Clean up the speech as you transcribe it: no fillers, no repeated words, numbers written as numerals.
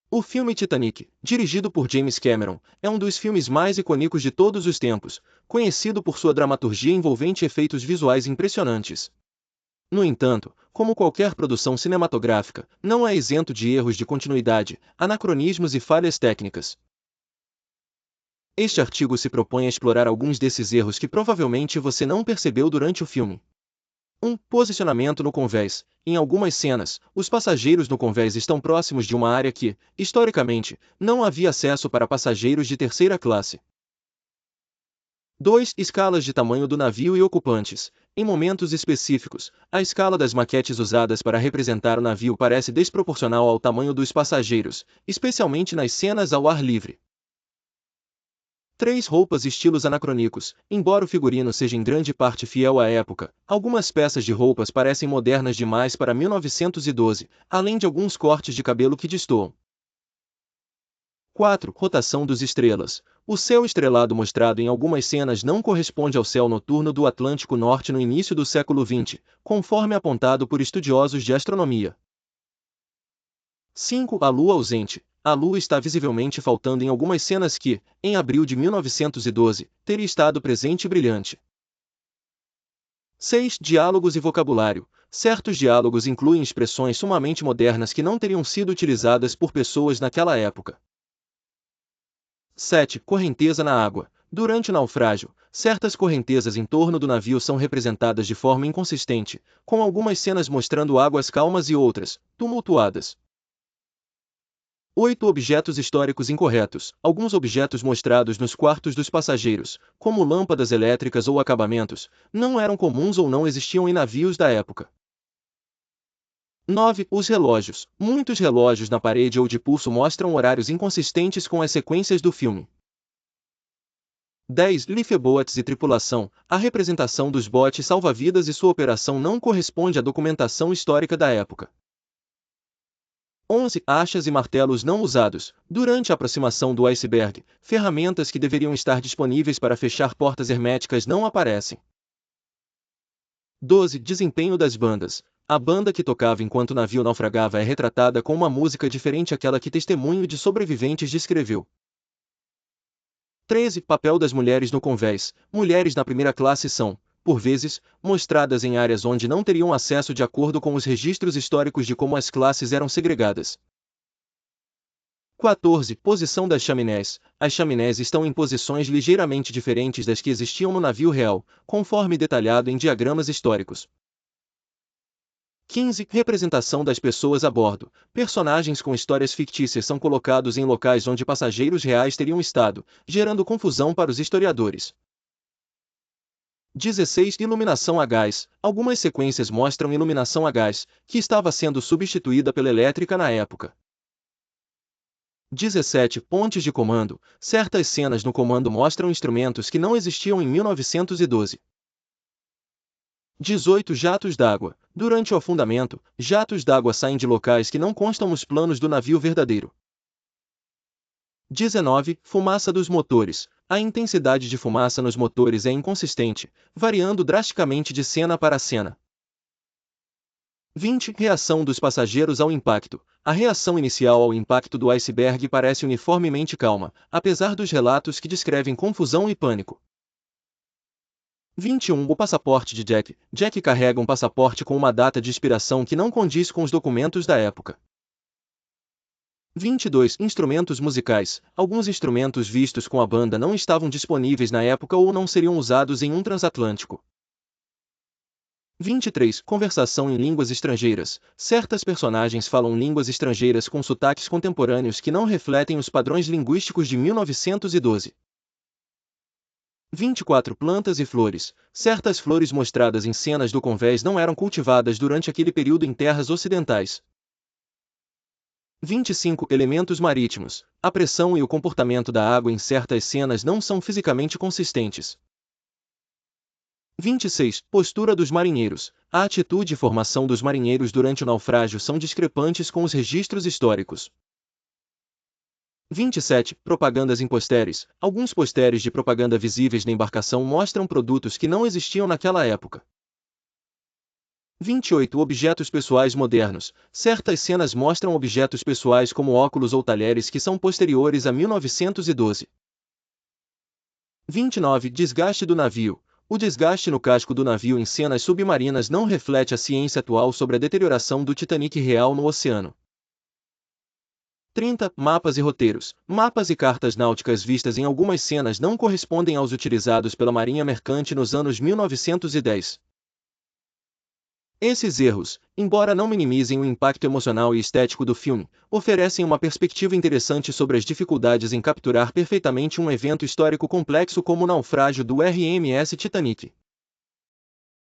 O filme Titanic, dirigido por James Cameron, é um dos filmes mais icônicos de todos os tempos, conhecido por sua dramaturgia envolvente e efeitos visuais impressionantes. No entanto, como qualquer produção cinematográfica, não é isento de erros de continuidade, anacronismos e falhas técnicas. Este artigo se propõe a explorar alguns desses erros que provavelmente você não percebeu durante o filme. 1. Posicionamento no convés. Em algumas cenas, os passageiros no convés estão próximos de uma área que, historicamente, não havia acesso para passageiros de terceira classe. 2. Escalas de tamanho do navio e ocupantes. Em momentos específicos, a escala das maquetes usadas para representar o navio parece desproporcional ao tamanho dos passageiros, especialmente nas cenas ao ar livre. 3. Roupas e estilos anacrônicos. Embora o figurino seja em grande parte fiel à época, algumas peças de roupas parecem modernas demais para 1912, além de alguns cortes de cabelo que destoam. 4. Rotação dos estrelas. O céu estrelado mostrado em algumas cenas não corresponde ao céu noturno do Atlântico Norte no início do século XX, conforme apontado por estudiosos de astronomia. 5. A lua ausente. A lua está visivelmente faltando em algumas cenas que, em abril de 1912, teria estado presente e brilhante. 6. Diálogos e vocabulário. Certos diálogos incluem expressões sumamente modernas que não teriam sido utilizadas por pessoas naquela época. 7. Correnteza na água. Durante o naufrágio, certas correntezas em torno do navio são representadas de forma inconsistente, com algumas cenas mostrando águas calmas e outras, tumultuadas. 8. Objetos históricos incorretos. Alguns objetos mostrados nos quartos dos passageiros, como lâmpadas elétricas ou acabamentos, não eram comuns ou não existiam em navios da época. 9. Os relógios. Muitos relógios na parede ou de pulso mostram horários inconsistentes com as sequências do filme. 10. Lifeboats e tripulação. A representação dos botes salva-vidas e sua operação não corresponde à documentação histórica da época. 11. Achas e martelos não usados. Durante a aproximação do iceberg, ferramentas que deveriam estar disponíveis para fechar portas herméticas não aparecem. 12. Desempenho das bandas. A banda que tocava enquanto o navio naufragava é retratada com uma música diferente àquela que Testemunho de Sobreviventes descreveu. 13. Papel das mulheres no convés. Mulheres na primeira classe são, por vezes, mostradas em áreas onde não teriam acesso de acordo com os registros históricos de como as classes eram segregadas. 14. Posição das chaminés. As chaminés estão em posições ligeiramente diferentes das que existiam no navio real, conforme detalhado em diagramas históricos. 15. Representação das pessoas a bordo. Personagens com histórias fictícias são colocados em locais onde passageiros reais teriam estado, gerando confusão para os historiadores. 16. Iluminação a gás. Algumas sequências mostram iluminação a gás, que estava sendo substituída pela elétrica na época. 17. Pontes de comando. Certas cenas no comando mostram instrumentos que não existiam em 1912. 18. Jatos d'água. Durante o afundamento, jatos d'água saem de locais que não constam nos planos do navio verdadeiro. 19. Fumaça dos motores. A intensidade de fumaça nos motores é inconsistente, variando drasticamente de cena para cena. 20. Reação dos passageiros ao impacto. A reação inicial ao impacto do iceberg parece uniformemente calma, apesar dos relatos que descrevem confusão e pânico. 21. O passaporte de Jack. Jack carrega um passaporte com uma data de expiração que não condiz com os documentos da época. 22. Instrumentos musicais. Alguns instrumentos vistos com a banda não estavam disponíveis na época ou não seriam usados em um transatlântico. 23. Conversação em línguas estrangeiras. Certas personagens falam línguas estrangeiras com sotaques contemporâneos que não refletem os padrões linguísticos de 1912. 24. Plantas e flores. Certas flores mostradas em cenas do convés não eram cultivadas durante aquele período em terras ocidentais. 25. Elementos marítimos. A pressão e o comportamento da água em certas cenas não são fisicamente consistentes. 26. Postura dos marinheiros. A atitude e formação dos marinheiros durante o naufrágio são discrepantes com os registros históricos. 27. Propagandas em posteres. Alguns posteres de propaganda visíveis na embarcação mostram produtos que não existiam naquela época. 28 Objetos pessoais modernos. Certas cenas mostram objetos pessoais como óculos ou talheres que são posteriores a 1912. 29 Desgaste do navio. O desgaste no casco do navio em cenas submarinas não reflete a ciência atual sobre a deterioração do Titanic real no oceano. 30 Mapas e roteiros. Mapas e cartas náuticas vistas em algumas cenas não correspondem aos utilizados pela Marinha Mercante nos anos 1910. Esses erros, embora não minimizem o impacto emocional e estético do filme, oferecem uma perspectiva interessante sobre as dificuldades em capturar perfeitamente um evento histórico complexo como o naufrágio do RMS Titanic.